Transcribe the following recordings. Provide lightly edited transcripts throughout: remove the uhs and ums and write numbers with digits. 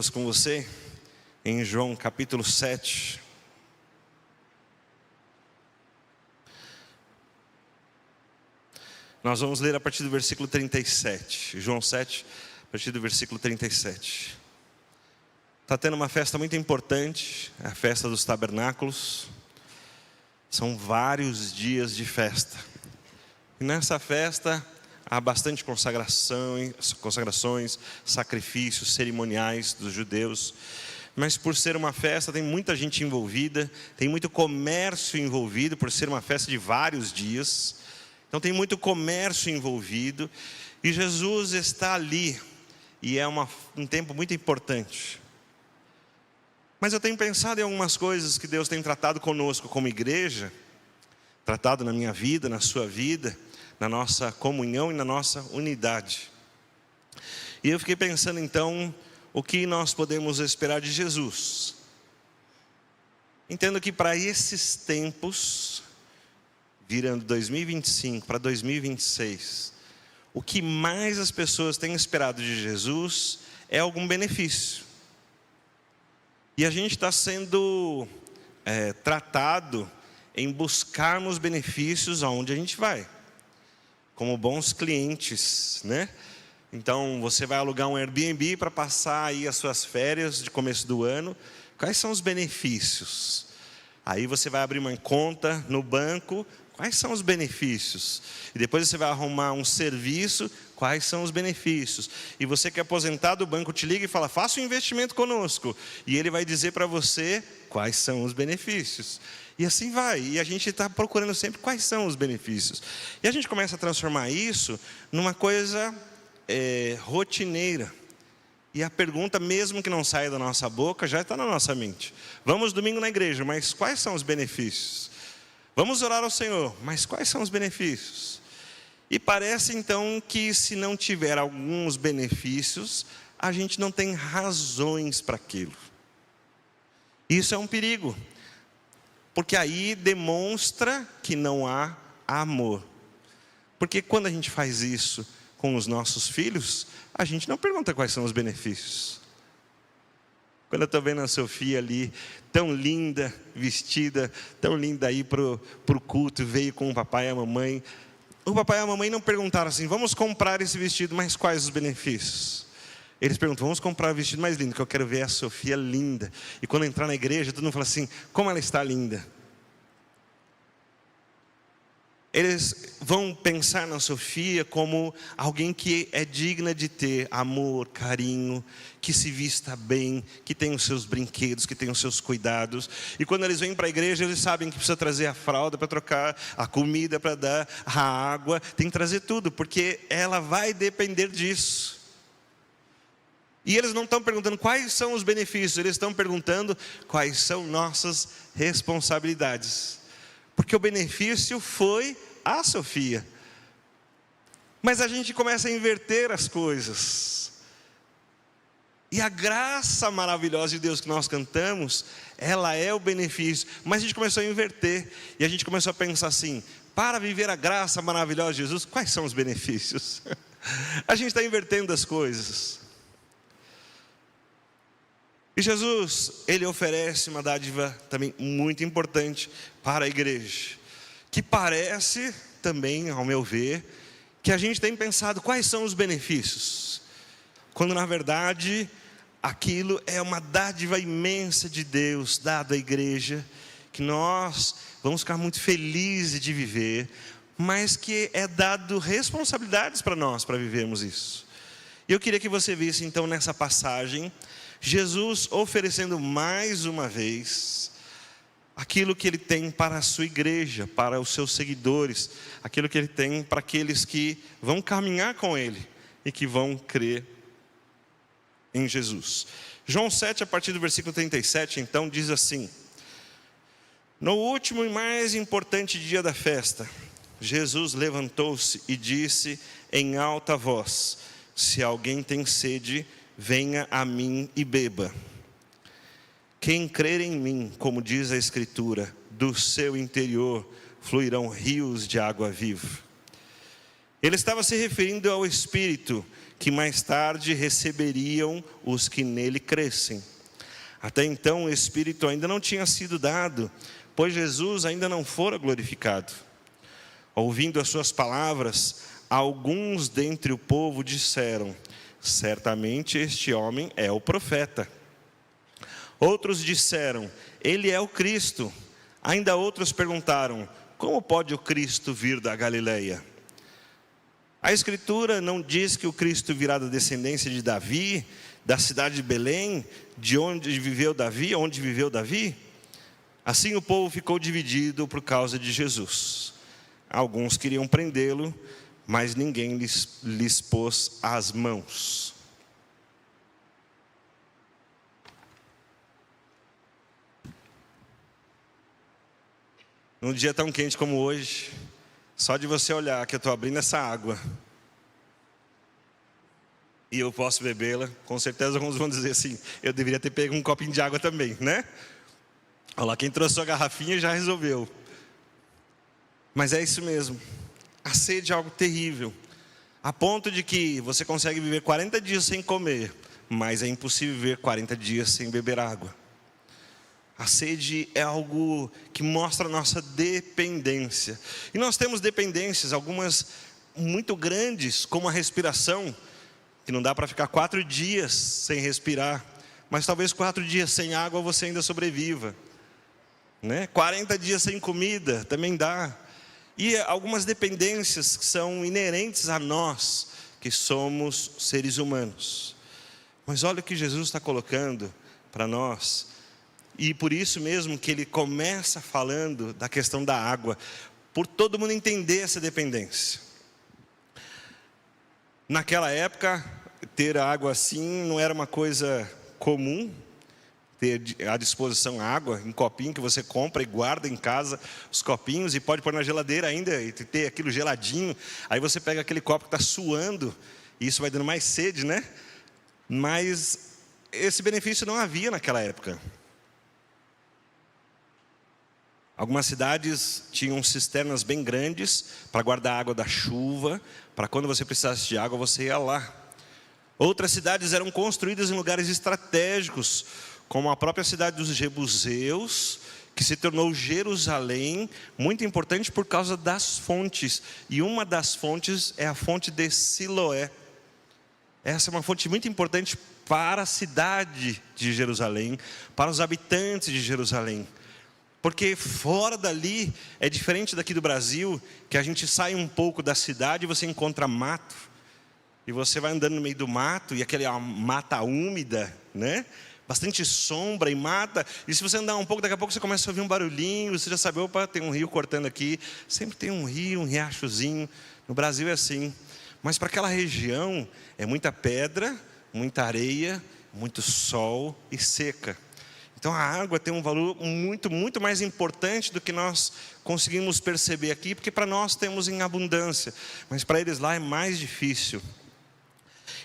Com você em João capítulo 7. Nós vamos ler a partir do versículo 37. João 7, a partir do versículo 37. Está tendo uma festa muito importante, a festa dos tabernáculos. São vários dias de festa. E nessa festa há bastante consagrações, sacrifícios, cerimoniais dos judeus. Mas por ser uma festa, tem muita gente envolvida, tem muito comércio envolvido, por ser uma festa de vários dias. Então tem muito comércio envolvido. E Jesus está ali, e é um tempo muito importante. Mas eu tenho pensado em algumas coisas que Deus tem tratado conosco como igreja, tratado na minha vida, na sua vida, na nossa comunhão e na nossa unidade. E eu fiquei pensando então, o que nós podemos esperar de Jesus? Entendo que para esses tempos, virando 2025 para 2026, o que mais as pessoas têm esperado de Jesus é algum benefício. E a gente está sendo tratado em buscarmos benefícios aonde a gente vai, como bons clientes, né? Então você vai alugar um Airbnb para passar aí as suas férias de começo do ano. Quais são os benefícios? Aí você vai abrir uma conta no banco. Quais são os benefícios? E depois você vai arrumar um serviço. Quais são os benefícios? E você que é aposentado, o banco te liga e fala: faça um investimento conosco. E ele vai dizer para você quais são os benefícios. E assim vai. E a gente está procurando sempre quais são os benefícios. E a gente começa a transformar isso numa coisa rotineira. E a pergunta, mesmo que não saia da nossa boca, já está na nossa mente. Vamos domingo na igreja, mas quais são os benefícios? Vamos orar ao Senhor, mas quais são os benefícios? E parece então que se não tiver alguns benefícios, a gente não tem razões para aquilo. Isso é um perigo, porque aí demonstra que não há amor. Porque quando a gente faz isso com os nossos filhos, a gente não pergunta quais são os benefícios. Quando eu estou vendo a Sofia ali, tão linda, vestida, tão linda aí para o culto, veio com o papai e a mamãe. O papai e a mamãe não perguntaram assim: vamos comprar esse vestido, mas quais os benefícios? Eles perguntam: vamos comprar o vestido mais lindo, que eu quero ver a Sofia linda. E quando entrar na igreja, todo mundo fala assim: como ela está linda. Eles vão pensar na Sofia como alguém que é digna de ter amor, carinho, que se vista bem, que tem os seus brinquedos, que tem os seus cuidados. E quando eles vêm para a igreja, eles sabem que precisa trazer a fralda para trocar, a comida para dar, a água, tem que trazer tudo, porque ela vai depender disso. E eles não estão perguntando quais são os benefícios, eles estão perguntando quais são nossas responsabilidades. Porque o benefício foi a Sofia. Mas a gente começa a inverter as coisas. E a graça maravilhosa de Deus que nós cantamos, ela é o benefício. Mas a gente começou a inverter. E a gente começou a pensar assim: para viver a graça maravilhosa de Jesus, quais são os benefícios? A gente está invertendo as coisas. E Jesus, Ele oferece uma dádiva também muito importante para a igreja, que parece também, ao meu ver, que a gente tem pensado quais são os benefícios, quando na verdade aquilo é uma dádiva imensa de Deus dada à igreja, que nós vamos ficar muito felizes de viver, mas que é dado responsabilidades para nós para vivermos isso. E eu queria que você visse então nessa passagem Jesus oferecendo mais uma vez aquilo que Ele tem para a sua igreja, para os seus seguidores, aquilo que Ele tem para aqueles que vão caminhar com Ele e que vão crer em Jesus. João 7, a partir do versículo 37, então, diz assim: no último e mais importante dia da festa, Jesus levantou-se e disse em alta voz: se alguém tem sede, venha a mim e beba. Quem crer em mim, como diz a Escritura, do seu interior fluirão rios de água viva. Ele estava se referindo ao Espírito que mais tarde receberiam os que nele crescem. Até então o Espírito ainda não tinha sido dado, pois Jesus ainda não fora glorificado. Ouvindo as suas palavras, alguns dentre o povo disseram: certamente este homem é o profeta. Outros disseram: ele é o Cristo. Ainda outros perguntaram: como pode o Cristo vir da Galileia? A Escritura não diz que o Cristo virá da descendência de Davi, da cidade de Belém, de onde viveu Davi? Assim o povo ficou dividido por causa de Jesus. Alguns queriam prendê-lo, mas ninguém lhes pôs as mãos. Num dia tão quente como hoje, só de você olhar que eu estou abrindo essa água e eu posso bebê-la, com certeza alguns vão dizer assim: eu deveria ter pego um copinho de água também, né? Olha lá, quem trouxe sua garrafinha já resolveu. Mas é isso mesmo, a sede é algo terrível, a ponto de que você consegue viver 40 dias sem comer, mas é impossível viver 40 dias sem beber água. A sede é algo que mostra a nossa dependência. E nós temos dependências, algumas muito grandes, como a respiração, que não dá para ficar 4 dias sem respirar, mas talvez 4 dias sem água você ainda sobreviva, né? 40 dias sem comida também dá. E algumas dependências que são inerentes a nós, que somos seres humanos. Mas olha o que Jesus está colocando para nós. E por isso mesmo que ele começa falando da questão da água, por todo mundo entender essa dependência. Naquela época, ter água assim não era uma coisa comum, ter à disposição água em copinho que você compra e guarda em casa os copinhos e pode pôr na geladeira ainda e ter aquilo geladinho. Aí você pega aquele copo que está suando e isso vai dando mais sede, né? Mas esse benefício não havia naquela época. Algumas cidades tinham cisternas bem grandes para guardar a água da chuva, para quando você precisasse de água você ia lá. Outras cidades eram construídas em lugares estratégicos, como a própria cidade dos Jebuseus, que se tornou Jerusalém, muito importante por causa das fontes. E uma das fontes é a fonte de Siloé. Essa é uma fonte muito importante para a cidade de Jerusalém, para os habitantes de Jerusalém. Porque fora dali, é diferente daqui do Brasil, que a gente sai um pouco da cidade e você encontra mato. E você vai andando no meio do mato, e aquela mata úmida, né? Bastante sombra e mata. E se você andar um pouco, daqui a pouco você começa a ouvir um barulhinho, você já sabe: opa, tem um rio cortando aqui. Sempre tem um rio, um riachozinho. No Brasil é assim. Mas para aquela região, é muita pedra, muita areia, muito sol e seca. Então a água tem um valor muito mais importante do que nós conseguimos perceber aqui, porque para nós temos em abundância, mas para eles lá é mais difícil.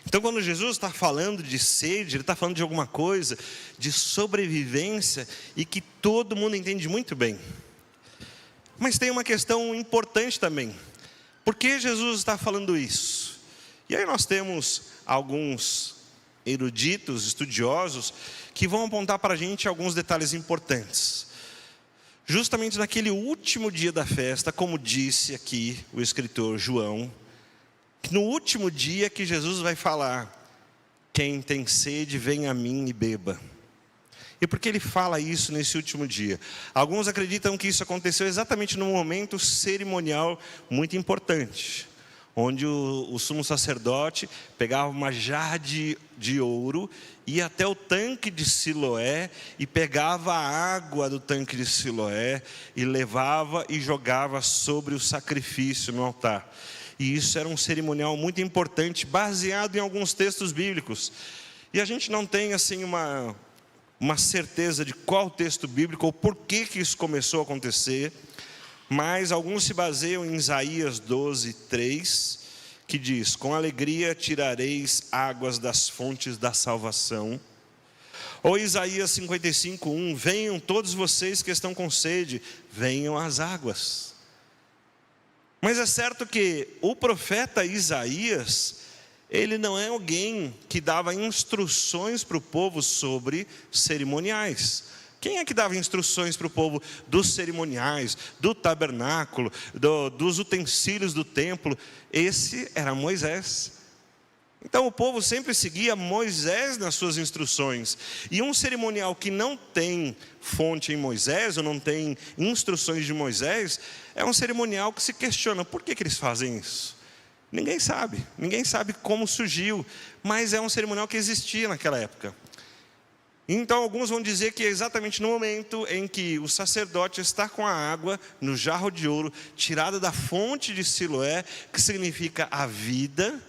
Então quando Jesus está falando de sede, ele está falando de alguma coisa, de sobrevivência, e que todo mundo entende muito bem. Mas tem uma questão importante também. Por que Jesus está falando isso? E aí nós temos alguns eruditos, estudiosos, que vão apontar para a gente alguns detalhes importantes. Justamente naquele último dia da festa, como disse aqui o escritor João, que no último dia que Jesus vai falar: quem tem sede, vem a mim e beba. E por que ele fala isso nesse último dia? Alguns acreditam que isso aconteceu exatamente num momento cerimonial muito importante, onde o sumo sacerdote pegava uma jarra de ouro, ia até o tanque de Siloé e pegava a água do tanque de Siloé e levava e jogava sobre o sacrifício no altar. E isso era um cerimonial muito importante, baseado em alguns textos bíblicos. E a gente não tem assim uma certeza de qual texto bíblico ou por que isso começou a acontecer, mas alguns se baseiam em Isaías 12:3, que diz: com alegria tirareis águas das fontes da salvação. Ou Isaías 55:1, venham todos vocês que estão com sede, venham às águas. Mas é certo que o profeta Isaías, ele não é alguém que dava instruções para o povo sobre cerimoniais. Quem é que dava instruções para o povo dos cerimoniais, do tabernáculo, dos utensílios do templo? Esse era Moisés. Então o povo sempre seguia Moisés nas suas instruções. E um cerimonial que não tem fonte em Moisés, ou não tem instruções de Moisés, é um cerimonial que se questiona: por que eles fazem isso? Ninguém sabe como surgiu, mas é um cerimonial que existia naquela época. Então alguns vão dizer que é exatamente no momento em que o sacerdote está com a água no jarro de ouro, tirada da fonte de Siloé, que significa a vida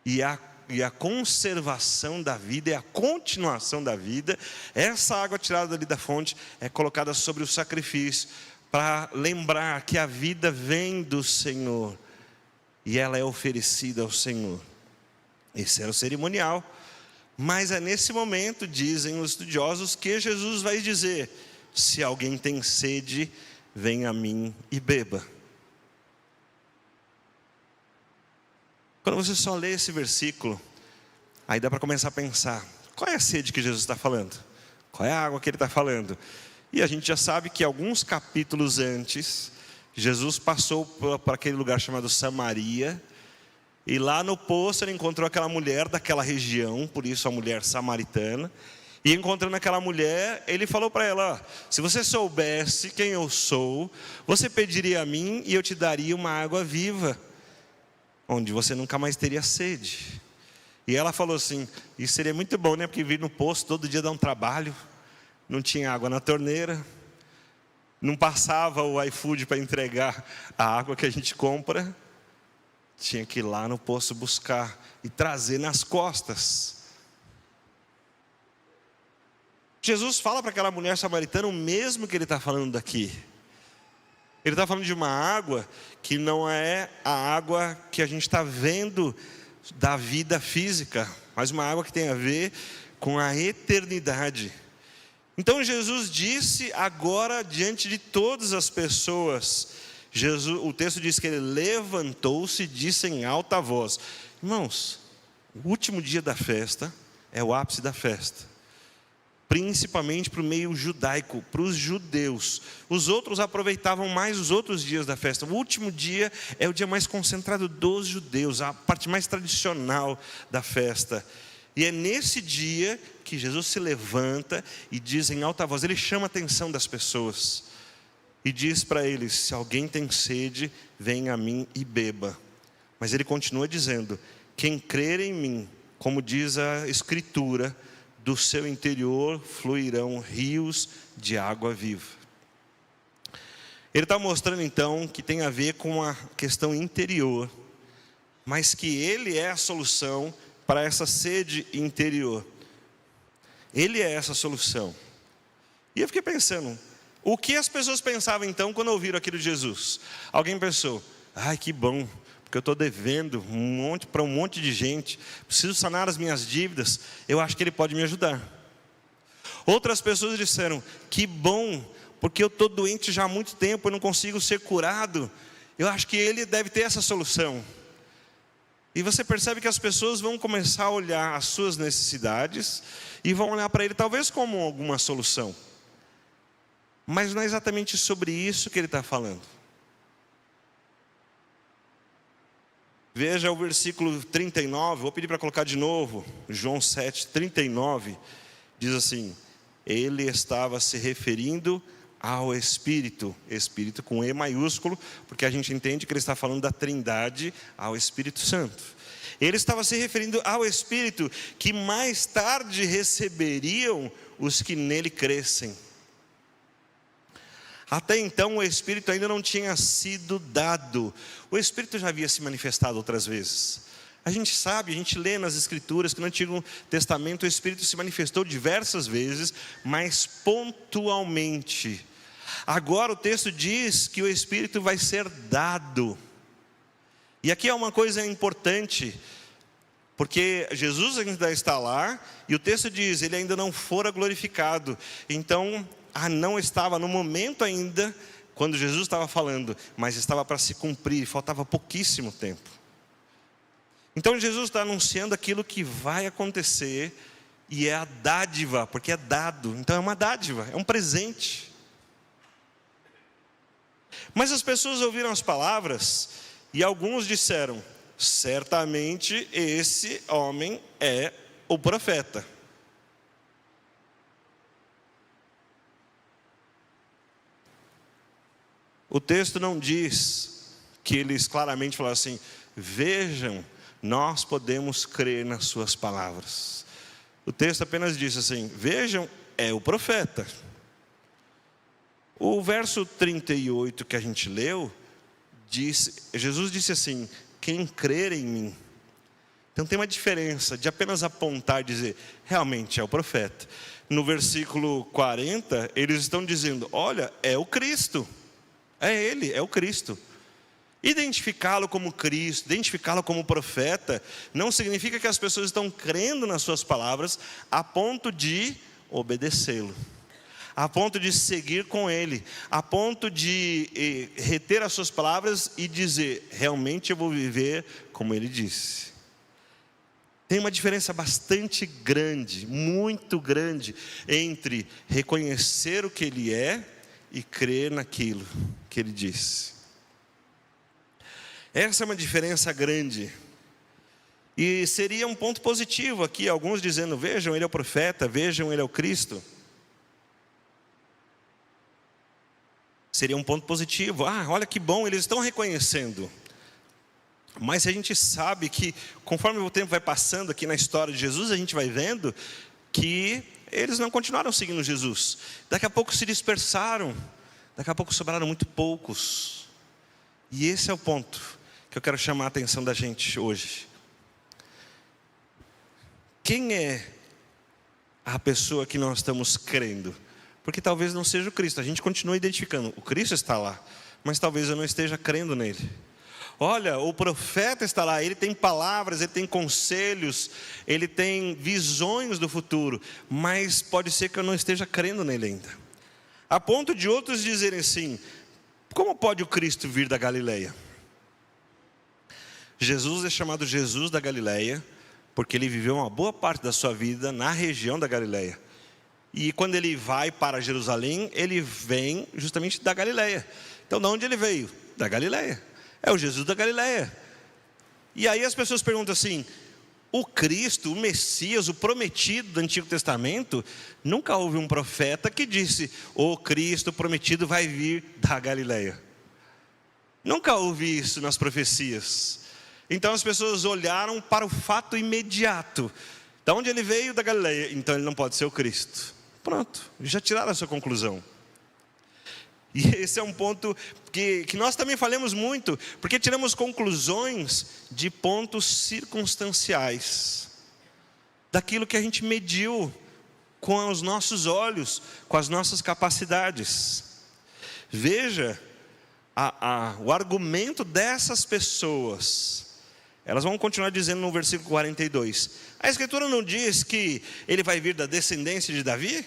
e a conservação da vida, e a continuação da vida. Essa água tirada ali da fonte é colocada sobre o sacrifício, para lembrar que a vida vem do Senhor, e ela é oferecida ao Senhor. Esse era o cerimonial. Mas é nesse momento, dizem os estudiosos, que Jesus vai dizer: se alguém tem sede, venha a mim e beba. Quando você só lê esse versículo, aí dá para começar a pensar: qual é a sede que Jesus está falando? Qual é a água que ele está falando? E a gente já sabe que alguns capítulos antes, Jesus passou por aquele lugar chamado Samaria, e lá no poço ele encontrou aquela mulher daquela região, por isso a mulher samaritana. E encontrando aquela mulher, ele falou para ela: se você soubesse quem eu sou, você pediria a mim e eu te daria uma água viva, onde você nunca mais teria sede. E ela falou assim: isso seria muito bom, né? Porque vir no poço todo dia dá um trabalho. Não tinha água na torneira, não passava o iFood para entregar a água que a gente compra. Tinha que ir lá no poço buscar e trazer nas costas. Jesus fala para aquela mulher samaritana o mesmo que ele está falando daqui. Ele está falando de uma água que não é a água que a gente está vendo da vida física, mas uma água que tem a ver com a eternidade. Então Jesus disse agora diante de todas as pessoas, o texto diz que ele levantou-se e disse em alta voz. Irmãos, o último dia da festa é o ápice da festa, principalmente para o meio judaico, para os judeus. Os outros aproveitavam mais os outros dias da festa. O último dia é o dia mais concentrado dos judeus, a parte mais tradicional da festa. E é nesse dia que Jesus se levanta e diz em alta voz, ele chama a atenção das pessoas e diz para eles: se alguém tem sede, venha a mim e beba. Mas ele continua dizendo: quem crer em mim, como diz a Escritura, do seu interior fluirão rios de água viva. Ele está mostrando então que tem a ver com a questão interior, mas que ele é a solução para essa sede interior. Ele é essa solução. E eu fiquei pensando, o que as pessoas pensavam então quando ouviram aquilo de Jesus? Alguém pensou: ai, que bom, porque eu estou devendo para um monte de gente, preciso sanar as minhas dívidas, eu acho que ele pode me ajudar. Outras pessoas disseram: que bom, porque eu estou doente já há muito tempo, eu não consigo ser curado, eu acho que ele deve ter essa solução. E você percebe que as pessoas vão começar a olhar as suas necessidades e vão olhar para ele talvez como alguma solução. Mas não é exatamente sobre isso que ele está falando. Veja o versículo 39, vou pedir para colocar de novo, João 7, 39, diz assim: ele estava se referindo ao Espírito, Espírito com E maiúsculo, porque a gente entende que ele está falando da Trindade, ao Espírito Santo. Ele estava se referindo ao Espírito que mais tarde receberiam os que nele crescem. Até então o Espírito ainda não tinha sido dado. O Espírito já havia se manifestado outras vezes. A gente sabe, a gente lê nas Escrituras que no Antigo Testamento o Espírito se manifestou diversas vezes, mas pontualmente. Agora o texto diz que o Espírito vai ser dado. E aqui é uma coisa importante, porque Jesus ainda está lá, e o texto diz, ele ainda não fora glorificado. Então, não estava no momento ainda, quando Jesus estava falando, mas estava para se cumprir, faltava pouquíssimo tempo. Então Jesus está anunciando aquilo que vai acontecer, e é a dádiva, porque é dado, então é uma dádiva, é um presente. Mas as pessoas ouviram as palavras, e alguns disseram: certamente esse homem é o profeta. O texto não diz que eles claramente falaram assim: vejam, nós podemos crer nas suas palavras. O texto apenas diz assim: vejam, é o profeta. O verso 38 que a gente leu, Jesus disse assim: quem crer em mim. Então tem uma diferença de apenas apontar e dizer, realmente é o profeta. No versículo 40, eles estão dizendo: olha, é o Cristo. É ele, é o Cristo. Identificá-lo como Cristo, identificá-lo como profeta, não significa que as pessoas estão crendo nas suas palavras a ponto de obedecê-lo, a ponto de seguir com ele, a ponto de reter as suas palavras e dizer, realmente eu vou viver como ele disse. Tem uma diferença bastante grande, muito grande, entre reconhecer o que ele é e crer naquilo que ele disse. Essa é uma diferença grande. E seria um ponto positivo aqui, alguns dizendo, vejam, ele é o profeta, vejam, ele é o Cristo. Seria um ponto positivo. Olha que bom, eles estão reconhecendo. Mas a gente sabe que, conforme o tempo vai passando aqui na história de Jesus, a gente vai vendo que eles não continuaram seguindo Jesus. Daqui a pouco se dispersaram. Daqui a pouco sobraram muito poucos. E esse é o ponto que eu quero chamar a atenção da gente hoje. Quem é a pessoa que nós estamos crendo? Porque talvez não seja o Cristo. A gente continua identificando, o Cristo está lá, mas talvez eu não esteja crendo nele. Olha, o profeta está lá, ele tem palavras, ele tem conselhos, ele tem visões do futuro, mas pode ser que eu não esteja crendo nele ainda. A ponto de outros dizerem assim, como pode o Cristo vir da Galileia? Jesus é chamado Jesus da Galileia, porque ele viveu uma boa parte da sua vida na região da Galileia. E quando ele vai para Jerusalém, ele vem justamente da Galileia. Então de onde ele veio? Da Galileia. É o Jesus da Galileia. E aí as pessoas perguntam assim, o Cristo, o Messias, o prometido do Antigo Testamento, nunca houve um profeta que disse, o Cristo prometido vai vir da Galileia. Nunca houve isso nas profecias. Então as pessoas olharam para o fato imediato. De onde ele veio? Da Galileia. Então ele não pode ser o Cristo. Pronto, já tiraram a sua conclusão. E esse é um ponto que nós também falamos muito, porque tiramos conclusões de pontos circunstanciais, daquilo que a gente mediu com os nossos olhos, com as nossas capacidades. Veja, o argumento dessas pessoas, elas vão continuar dizendo no versículo 42, a Escritura não diz que ele vai vir da descendência de Davi?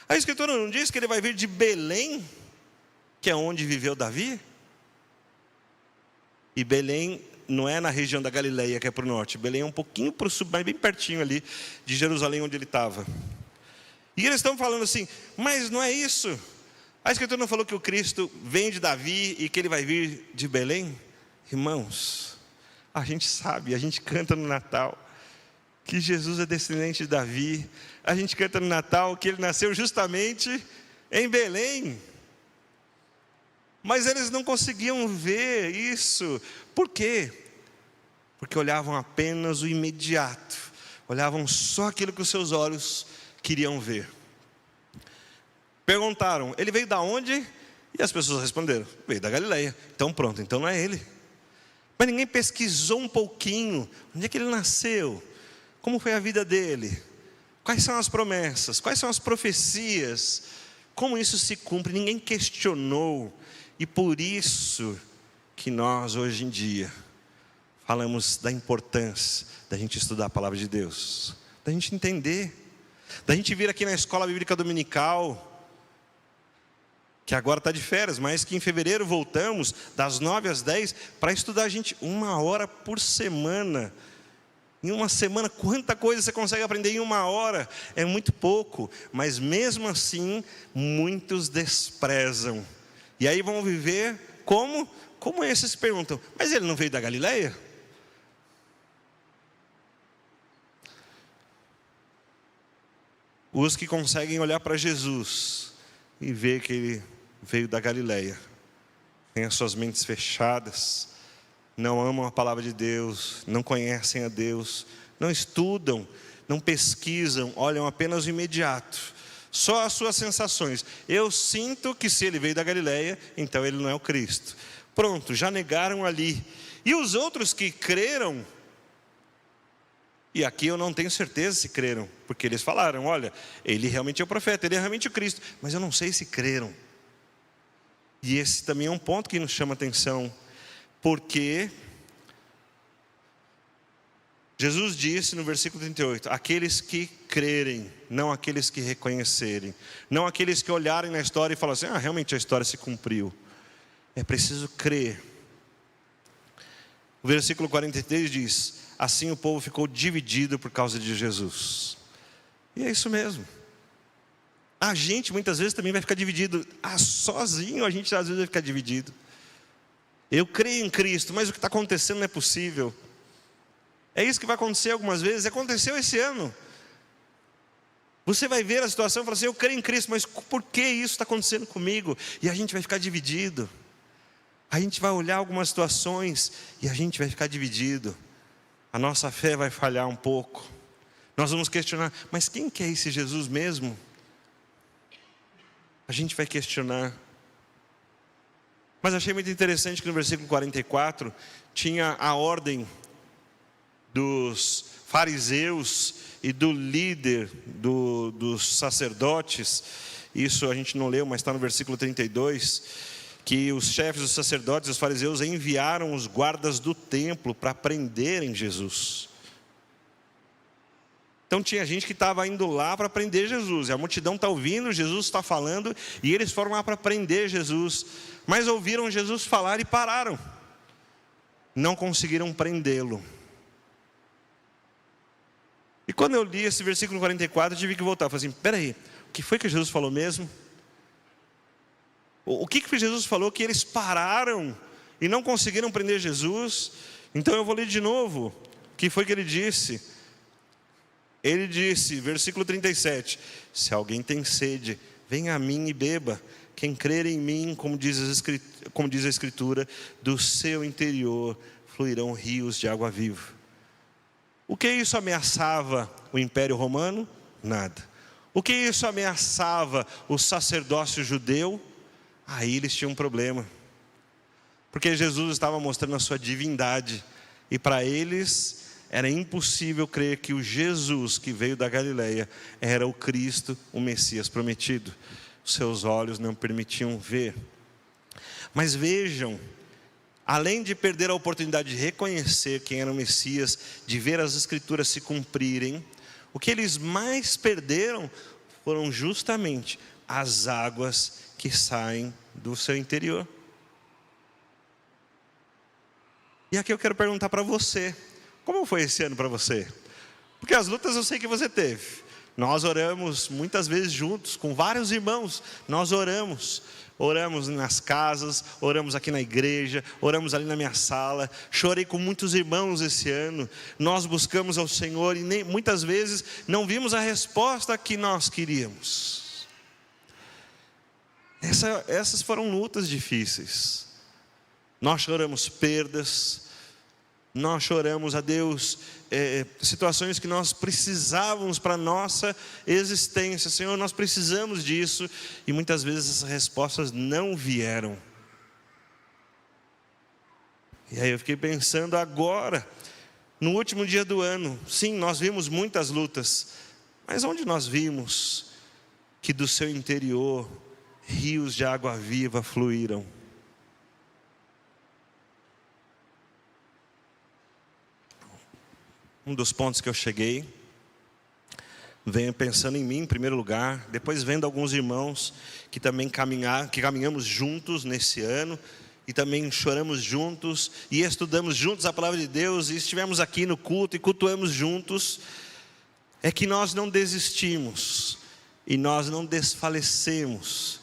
A Escritura não diz que ele vai vir de Belém, que é onde viveu Davi? E Belém não é na região da Galileia, que é para o norte. Belém é um pouquinho para o sul, mas bem pertinho ali de Jerusalém, onde ele estava. E eles estão falando assim, mas não é isso. A Escritura não falou que o Cristo vem de Davi e que ele vai vir de Belém? Irmãos, a gente sabe, a gente canta no Natal que Jesus é descendente de Davi. A gente canta no Natal que ele nasceu justamente em Belém. Mas eles não conseguiam ver isso. Por quê? Porque olhavam apenas o imediato. Olhavam só aquilo que os seus olhos queriam ver. Perguntaram, ele veio da onde? E as pessoas responderam, veio da Galileia. Então pronto, então não é ele. Mas ninguém pesquisou um pouquinho. Onde é que ele nasceu? Como foi a vida dele? Quais são as promessas? Quais são as profecias? Como isso se cumpre? Ninguém questionou. E por isso que nós hoje em dia falamos da importância da gente estudar a palavra de Deus, da gente entender, da gente vir aqui na escola bíblica dominical, que agora está de férias, mas que em fevereiro voltamos das 9 às 10 para estudar, gente, 1 hora por semana. Em uma semana, quanta coisa você consegue aprender em 1 hora? É muito pouco, mas mesmo assim, muitos desprezam. E aí vão viver como? Como esses perguntam, mas ele não veio da Galileia? Os que conseguem olhar para Jesus e ver que ele veio da Galileia, têm as suas mentes fechadas, não amam a palavra de Deus, não conhecem a Deus, não estudam, não pesquisam, olham apenas o imediato, só as suas sensações. Eu sinto que se ele veio da Galileia, então ele não é o Cristo. Pronto, já negaram ali. E os outros que creram, e aqui eu não tenho certeza se creram, porque eles falaram, olha, ele realmente é o profeta, ele é realmente o Cristo, mas eu não sei se creram. E esse também é um ponto que nos chama atenção, porque Jesus disse no versículo 38, aqueles que crerem, não aqueles que reconhecerem, não aqueles que olharem na história e falam assim, realmente a história se cumpriu. É preciso crer. O versículo 43 diz, assim o povo ficou dividido por causa de Jesus. E é isso mesmo. A gente muitas vezes também vai ficar dividido. Sozinho a gente às vezes vai ficar dividido. Eu creio em Cristo, mas o que está acontecendo não é possível. É isso que vai acontecer algumas vezes. Aconteceu esse ano. Você vai ver a situação e falar assim, eu creio em Cristo, mas por que isso está acontecendo comigo? E a gente vai ficar dividido. A gente vai olhar algumas situações e a gente vai ficar dividido. A nossa fé vai falhar um pouco. Nós vamos questionar, mas quem que é esse Jesus mesmo? A gente vai questionar. Mas achei muito interessante que no versículo 44 tinha a ordem dos fariseus e do líder dos sacerdotes. Isso a gente não leu, mas está no versículo 32, que os chefes dos sacerdotes e os fariseus enviaram os guardas do templo para prenderem Jesus. Então tinha gente que estava indo lá para prender Jesus, e a multidão está ouvindo, Jesus está falando, e eles foram lá para prender Jesus, mas ouviram Jesus falar e pararam, não conseguiram prendê-lo. E quando eu li esse versículo 44, eu tive que voltar, eu falei assim, peraí, o que foi que Jesus falou mesmo? O que Jesus falou que eles pararam e não conseguiram prender Jesus? Então eu vou ler de novo, o que foi que ele disse? Ele disse, versículo 37, se alguém tem sede, venha a mim e beba. Quem crer em mim, como diz a Escritura, do seu interior fluirão rios de água viva. O que isso ameaçava o Império Romano? Nada. O que isso ameaçava o sacerdócio judeu? Aí eles tinham um problema. Porque Jesus estava mostrando a sua divindade. E para eles era impossível crer que o Jesus que veio da Galileia era o Cristo, o Messias prometido. Os seus olhos não permitiam ver. Mas vejam, além de perder a oportunidade de reconhecer quem era o Messias, de ver as Escrituras se cumprirem, o que eles mais perderam foram justamente as águas que saem do seu interior. E aqui eu quero perguntar para você, como foi esse ano para você? Porque as lutas eu sei que você teve. Nós oramos muitas vezes juntos, com vários irmãos, nós oramos nas casas, oramos aqui na igreja, oramos ali na minha sala, chorei com muitos irmãos esse ano, nós buscamos ao Senhor e muitas vezes não vimos a resposta que nós queríamos. Essas foram lutas difíceis, nós choramos perdas, nós choramos a Deus, situações que nós precisávamos para a nossa existência. Senhor, nós precisamos disso, e muitas vezes essas respostas não vieram. E aí eu fiquei pensando agora, no último dia do ano, sim, nós vimos muitas lutas, mas onde nós vimos que do seu interior rios de água viva fluíram? Um dos pontos que eu cheguei venho pensando em mim em primeiro lugar, depois vendo alguns irmãos que também caminhamos juntos nesse ano, e também choramos juntos, e estudamos juntos a palavra de Deus, e estivemos aqui no culto, e cultuamos juntos, é que nós não desistimos, e nós não desfalecemos,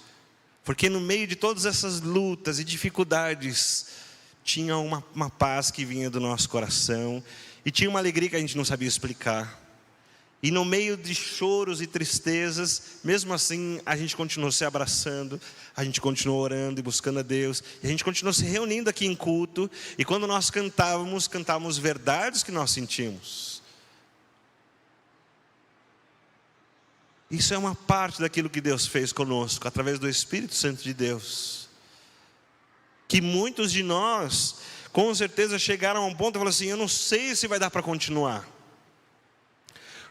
porque no meio de todas essas lutas e dificuldades, tinha uma paz que vinha do nosso coração, e tinha uma alegria que a gente não sabia explicar. E no meio de choros e tristezas, mesmo assim, a gente continuou se abraçando, a gente continuou orando e buscando a Deus, e a gente continuou se reunindo aqui em culto, e quando nós cantávamos verdades que nós sentimos. Isso é uma parte daquilo que Deus fez conosco, através do Espírito Santo de Deus. Que muitos de nós, com certeza, chegaram a um ponto e falaram assim: eu não sei se vai dar para continuar.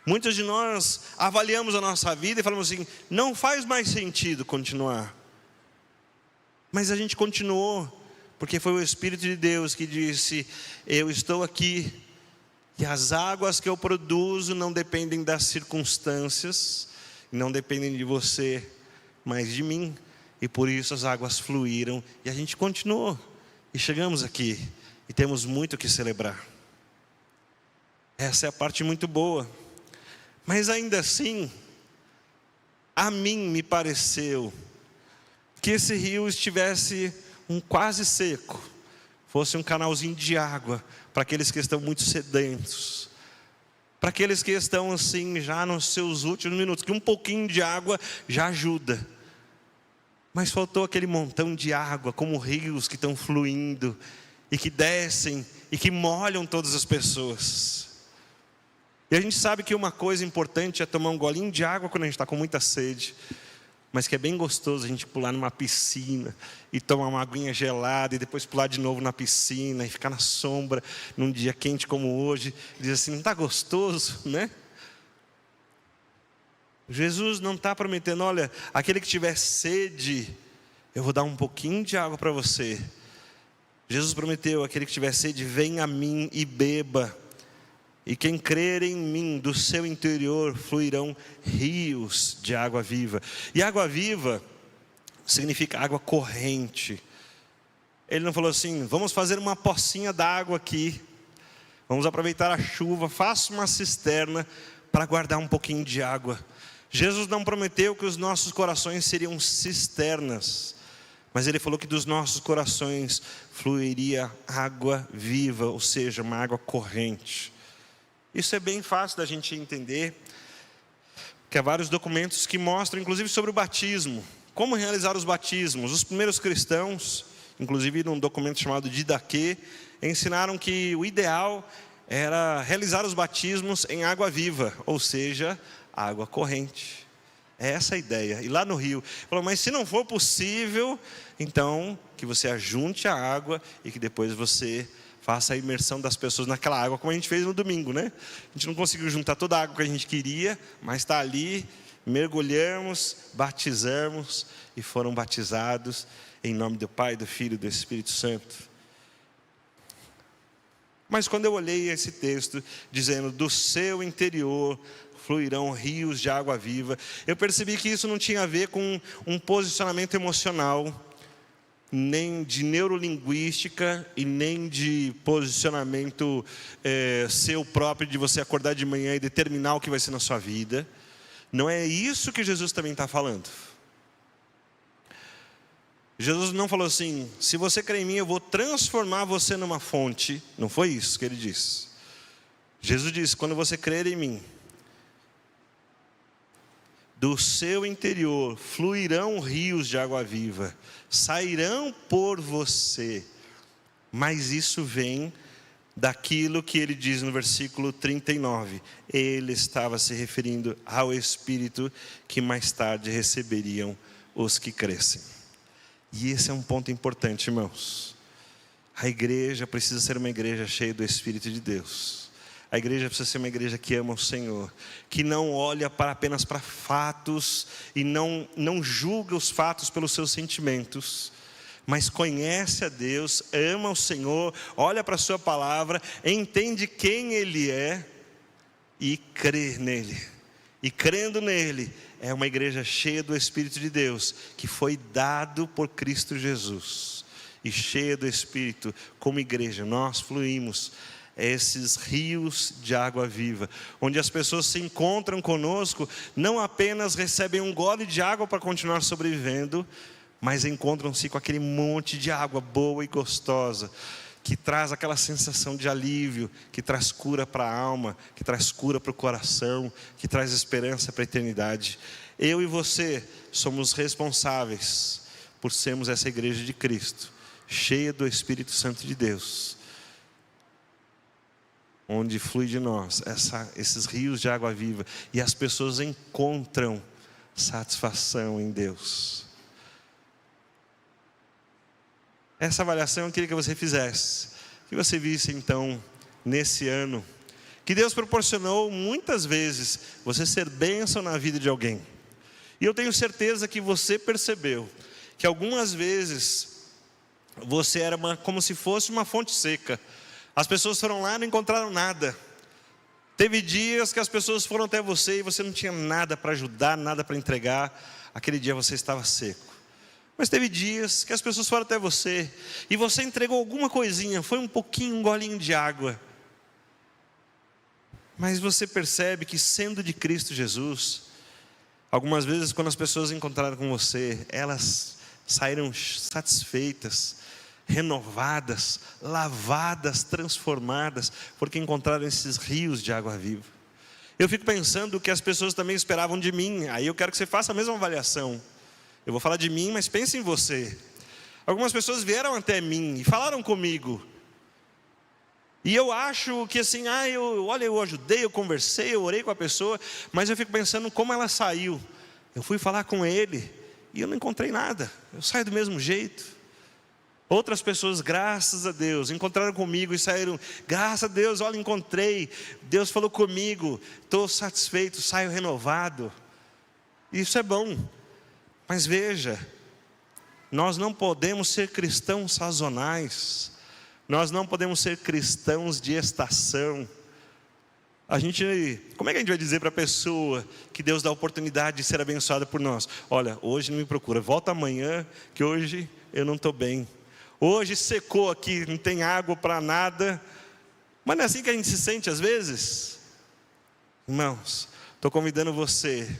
Muitos de nós avaliamos a nossa vida e falamos assim: não faz mais sentido continuar. Mas a gente continuou, porque foi o Espírito de Deus que disse: eu estou aqui, e as águas que eu produzo não dependem das circunstâncias, não dependem de você, mas de mim. E por isso as águas fluíram, e a gente continuou, e chegamos aqui, e temos muito o que celebrar. Essa é a parte muito boa. Mas ainda assim, a mim me pareceu que esse rio estivesse quase seco, fosse um canalzinho de água para aqueles que estão muito sedentos, para aqueles que estão assim já nos seus últimos minutos, que um pouquinho de água já ajuda. Mas faltou aquele montão de água, como rios que estão fluindo e que descem e que molham todas as pessoas. E a gente sabe que uma coisa importante é tomar um golinho de água quando a gente está com muita sede, mas que é bem gostoso a gente pular numa piscina e tomar uma aguinha gelada e depois pular de novo na piscina e ficar na sombra num dia quente como hoje, e dizer assim: não está gostoso, né? Jesus não está prometendo: olha, aquele que tiver sede, eu vou dar um pouquinho de água para você. Jesus prometeu: aquele que tiver sede, vem a mim e beba. E quem crer em mim, do seu interior fluirão rios de água viva. E água viva significa água corrente. Ele não falou assim: vamos fazer uma pocinha d'água aqui, vamos aproveitar a chuva, faça uma cisterna para guardar um pouquinho de água. Jesus não prometeu que os nossos corações seriam cisternas, mas Ele falou que dos nossos corações fluiria água viva, ou seja, uma água corrente. Isso é bem fácil da gente entender, que há vários documentos que mostram, inclusive sobre o batismo, como realizar os batismos. Os primeiros cristãos, inclusive num documento chamado Didaquê, ensinaram que o ideal era realizar os batismos em água viva, ou seja, água corrente. É essa a ideia. E lá no rio, falou: mas se não for possível, então que você ajunte a água e que depois você faça a imersão das pessoas naquela água, como a gente fez no domingo, né? A gente não conseguiu juntar toda a água que a gente queria, mas está ali, mergulhamos, batizamos e foram batizados em nome do Pai, do Filho e do Espírito Santo. Mas quando eu olhei esse texto dizendo: do seu interior fluirão rios de água viva, eu percebi que isso não tinha a ver com um posicionamento emocional, nem de neurolinguística e nem de posicionamento seu próprio, de você acordar de manhã e determinar o que vai ser na sua vida. Não é isso que Jesus também está falando. Jesus não falou assim: se você crê em mim, eu vou transformar você numa fonte. Não foi isso que Ele disse. Jesus disse: quando você crer em mim, do seu interior fluirão rios de água viva, sairão por você. Mas isso vem daquilo que ele diz no versículo 39. Ele estava se referindo ao Espírito que mais tarde receberiam os que crescem. E esse é um ponto importante, irmãos. A igreja precisa ser uma igreja cheia do Espírito de Deus. A igreja precisa ser uma igreja que ama o Senhor, que não olha apenas para fatos e não julga os fatos pelos seus sentimentos, mas conhece a Deus, ama o Senhor, olha para a sua palavra, entende quem Ele é e crê nele. e crendo nele, é uma igreja cheia do Espírito de Deus, que foi dado por Cristo Jesus. E cheia do Espírito, como igreja, nós fluímos esses rios de água viva, onde as pessoas se encontram conosco, não apenas recebem um gole de água para continuar sobrevivendo, mas encontram-se com aquele monte de água boa e gostosa, que traz aquela sensação de alívio, que traz cura para a alma, que traz cura para o coração, que traz esperança para a eternidade. Eu e você somos responsáveis por sermos essa igreja de Cristo, cheia do Espírito Santo de Deus, onde flui de nós esses rios de água viva, e as pessoas encontram satisfação em Deus. Essa avaliação eu queria que você fizesse, que você visse então, nesse ano, que Deus proporcionou muitas vezes você ser bênção na vida de alguém. E eu tenho certeza que você percebeu que algumas vezes você era como se fosse uma fonte seca. As pessoas foram lá e não encontraram nada. Teve dias que as pessoas foram até você e você não tinha nada para ajudar, nada para entregar. Aquele dia você estava seco. Mas teve dias que as pessoas foram até você e você entregou alguma coisinha, foi um pouquinho, um golinho de água. Mas você percebe que, sendo de Cristo Jesus, algumas vezes quando as pessoas encontraram com você, elas saíram satisfeitas, renovadas, lavadas, transformadas, porque encontraram esses rios de água viva. Eu fico pensando que as pessoas também esperavam de mim. Aí eu quero que você faça a mesma avaliação. Eu vou falar de mim, mas pense em você. Algumas pessoas vieram até mim e falaram comigo. E eu acho que assim, eu ajudei, eu conversei, eu orei com a pessoa, mas eu fico pensando como ela saiu. Eu fui falar com ele e eu não encontrei nada. Eu saio do mesmo jeito. Outras pessoas, graças a Deus, encontraram comigo e saíram, graças a Deus, olha, encontrei, Deus falou comigo, estou satisfeito, saio renovado. Isso é bom. Mas veja, nós não podemos ser cristãos sazonais, nós não podemos ser cristãos de estação. Como é que a gente vai dizer para a pessoa que Deus dá a oportunidade de ser abençoada por nós? Olha, hoje não me procura, volta amanhã, que hoje eu não estou bem. Hoje secou aqui, não tem água para nada. Mas não é assim que a gente se sente às vezes? Irmãos, estou convidando você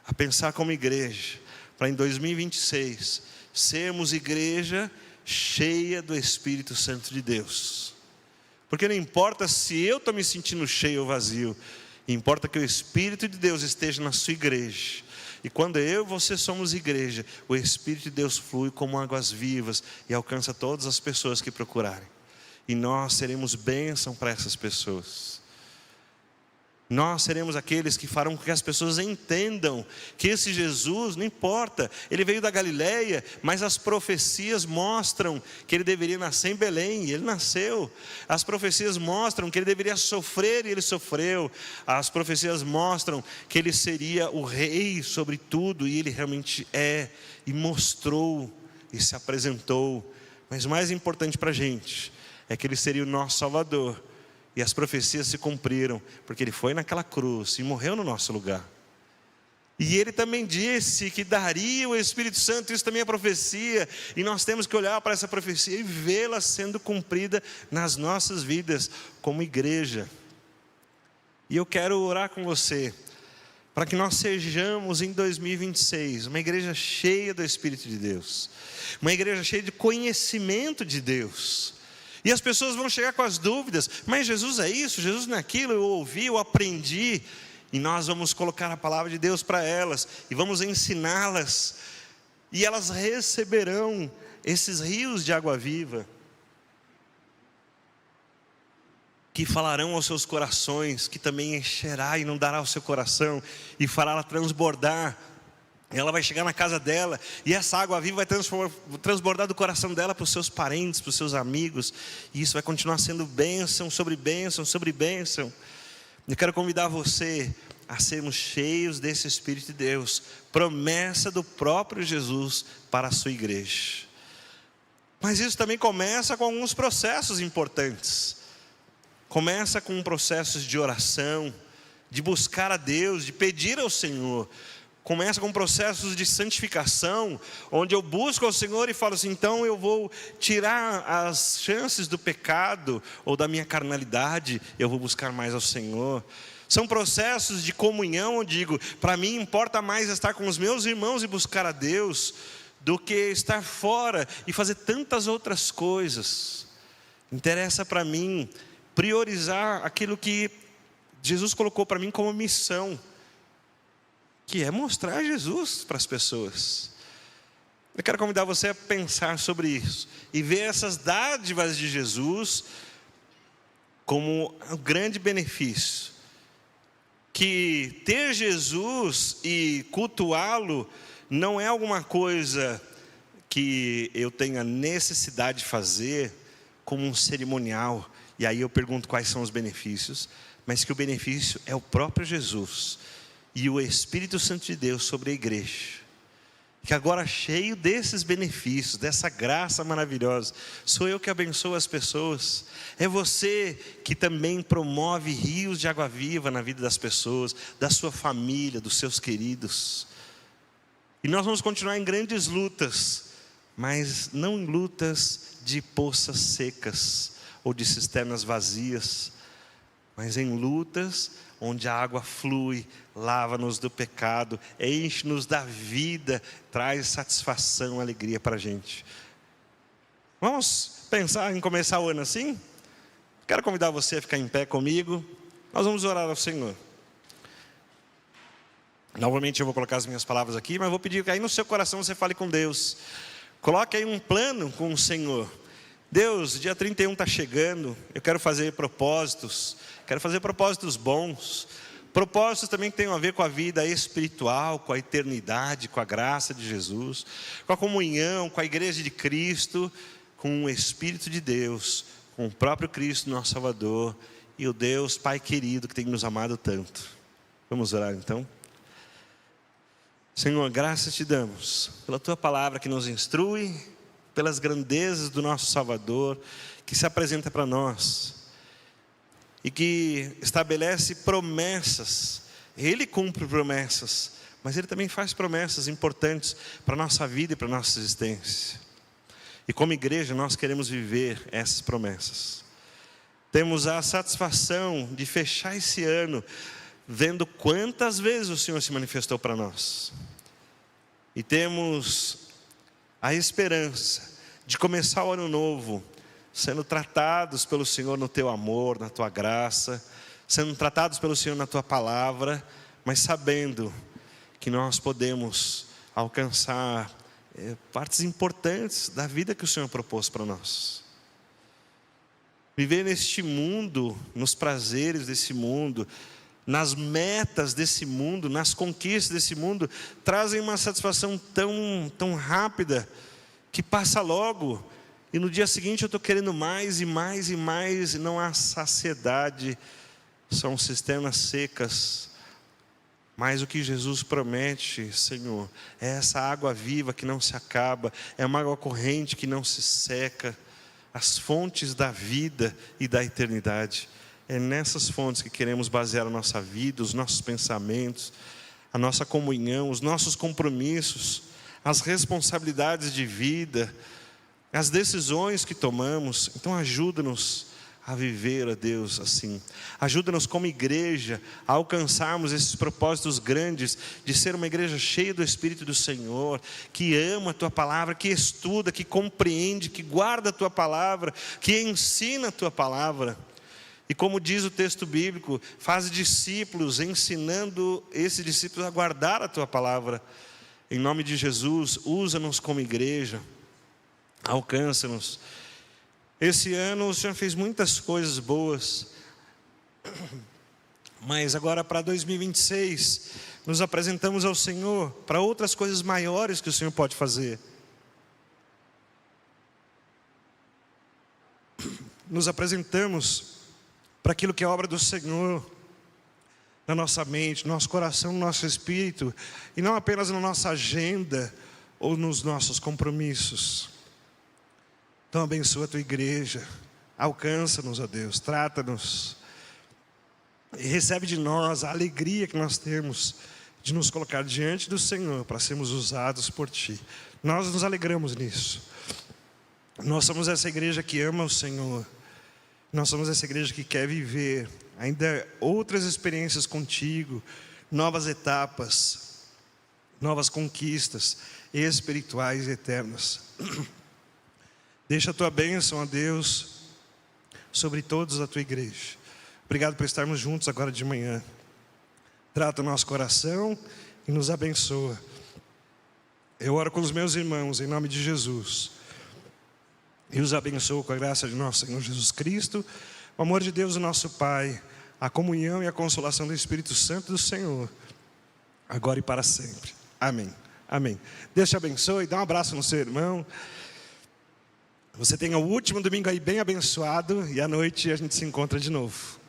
a pensar como igreja, para em 2026, sermos igreja cheia do Espírito Santo de Deus. Porque não importa se eu estou me sentindo cheio ou vazio, importa que o Espírito de Deus esteja na sua igreja. E quando eu e você somos igreja, o Espírito de Deus flui como águas vivas e alcança todas as pessoas que procurarem. E nós seremos bênção para essas pessoas. Nós seremos aqueles que farão com que as pessoas entendam que esse Jesus, não importa, ele veio da Galileia, mas as profecias mostram que ele deveria nascer em Belém, e ele nasceu. As profecias mostram que ele deveria sofrer, e ele sofreu. As profecias mostram que ele seria o rei sobre tudo, e ele realmente é, e mostrou, e se apresentou. Mas o mais importante para a gente, é que ele seria o nosso Salvador. E as profecias se cumpriram, porque ele foi naquela cruz e morreu no nosso lugar. E ele também disse que daria o Espírito Santo, isso também é profecia. E nós temos que olhar para essa profecia e vê-la sendo cumprida nas nossas vidas como igreja. E eu quero orar com você, para que nós sejamos em 2026 uma igreja cheia do Espírito de Deus, uma igreja cheia de conhecimento de Deus. E as pessoas vão chegar com as dúvidas, mas Jesus é isso, Jesus não é aquilo, eu ouvi, eu aprendi. E nós vamos colocar a palavra de Deus para elas, e vamos ensiná-las, e elas receberão esses rios de água viva, que falarão aos seus corações, que também encherá e inundará o seu coração, e fará ela transbordar. Ela vai chegar na casa dela, e essa água viva vai transbordar do coração dela para os seus parentes, para os seus amigos, e isso vai continuar sendo bênção sobre bênção sobre bênção. Eu quero convidar você a sermos cheios desse Espírito de Deus, promessa do próprio Jesus para a sua igreja. Mas isso também começa com alguns processos importantes. Começa com processos de oração, de buscar a Deus, de pedir ao Senhor. Começa com processos de santificação, onde eu busco ao Senhor e falo assim: então eu vou tirar as chances do pecado ou da minha carnalidade, eu vou buscar mais ao Senhor. São processos de comunhão, onde digo, para mim importa mais estar com os meus irmãos e buscar a Deus, do que estar fora e fazer tantas outras coisas. Interessa para mim priorizar aquilo que Jesus colocou para mim como missão, que é mostrar Jesus para as pessoas. Eu quero convidar você a pensar sobre isso e ver essas dádivas de Jesus como um grande benefício. Que ter Jesus e cultuá-lo não é alguma coisa que eu tenha necessidade de fazer como um cerimonial. E aí eu pergunto quais são os benefícios, mas que o benefício é o próprio Jesus e o Espírito Santo de Deus sobre a igreja, que agora cheio desses benefícios, dessa graça maravilhosa, sou eu que abençoo as pessoas, é você que também promove rios de água viva na vida das pessoas, da sua família, dos seus queridos. E nós vamos continuar em grandes lutas, mas não em lutas de poças secas ou de cisternas vazias, mas em lutas onde a água flui, lava-nos do pecado, enche-nos da vida, traz satisfação, alegria para a gente. Vamos pensar em começar o ano assim? Quero convidar você a ficar em pé comigo. Nós vamos orar ao Senhor. Novamente eu vou colocar as minhas palavras aqui, mas vou pedir que aí no seu coração você fale com Deus. Coloque aí um plano com o Senhor. Deus, dia 31 está chegando, eu quero fazer propósitos bons, propósitos também que tenham a ver com a vida espiritual, com a eternidade, com a graça de Jesus, com a comunhão, com a igreja de Cristo, com o Espírito de Deus, com o próprio Cristo, nosso Salvador, e o Deus Pai querido que tem nos amado tanto. Vamos orar então? Senhor, graças te damos pela tua palavra que nos instrui, pelas grandezas do nosso Salvador, que se apresenta para nós e que estabelece promessas. Ele cumpre promessas, mas Ele também faz promessas importantes para a nossa vida e para a nossa existência. E como igreja nós queremos viver essas promessas. Temos a satisfação de fechar esse ano vendo quantas vezes o Senhor se manifestou para nós. E temos a esperança de começar o ano novo sendo tratados pelo Senhor no teu amor, na tua graça, sendo tratados pelo Senhor na tua palavra, mas sabendo que nós podemos alcançar partes importantes da vida que o Senhor propôs para nós. Viver neste mundo, nos prazeres desse mundo, nas metas desse mundo, nas conquistas desse mundo, trazem uma satisfação tão rápida, que passa logo, e no dia seguinte eu estou querendo mais e mais e mais, e não há saciedade, são cisternas secas. Mas o que Jesus promete, Senhor, é essa água viva que não se acaba, é uma água corrente que não se seca, as fontes da vida e da eternidade. É nessas fontes que queremos basear a nossa vida, os nossos pensamentos, a nossa comunhão, os nossos compromissos, as responsabilidades de vida, as decisões que tomamos. Então ajuda-nos a viver, ó Deus, assim. Ajuda-nos como igreja a alcançarmos esses propósitos grandes de ser uma igreja cheia do Espírito do Senhor, que ama a Tua palavra, que estuda, que compreende, que guarda a Tua palavra, que ensina a Tua palavra. E como diz o texto bíblico, faz discípulos, ensinando esses discípulos a guardar a Tua palavra. Em nome de Jesus, usa-nos como igreja, alcança-nos. Esse ano o Senhor fez muitas coisas boas, mas agora para 2026, nos apresentamos ao Senhor para outras coisas maiores que o Senhor pode fazer. Nos apresentamos para aquilo que é obra do Senhor, na nossa mente, no nosso coração, no nosso espírito, e não apenas na nossa agenda ou nos nossos compromissos. Então abençoa a Tua igreja, alcança-nos, ó Deus, trata-nos. e recebe de nós a alegria que nós temos de nos colocar diante do Senhor para sermos usados por Ti. Nós nos alegramos nisso. Nós somos essa igreja que ama o Senhor. Nós somos essa igreja que quer viver ainda outras experiências contigo, novas etapas, novas conquistas espirituais e eternas. Deixa a Tua bênção, ó Deus, sobre todos da Tua igreja. Obrigado por estarmos juntos agora de manhã. Trata o nosso coração e nos abençoa. Eu oro com os meus irmãos em nome de Jesus. E os abençoo com a graça de nosso Senhor Jesus Cristo, o amor de Deus, o nosso Pai, a comunhão e a consolação do Espírito Santo do Senhor, agora e para sempre. Amém. Amém. Deus te abençoe, dá um abraço no seu irmão. Você tenha o último domingo aí bem abençoado e à noite a gente se encontra de novo.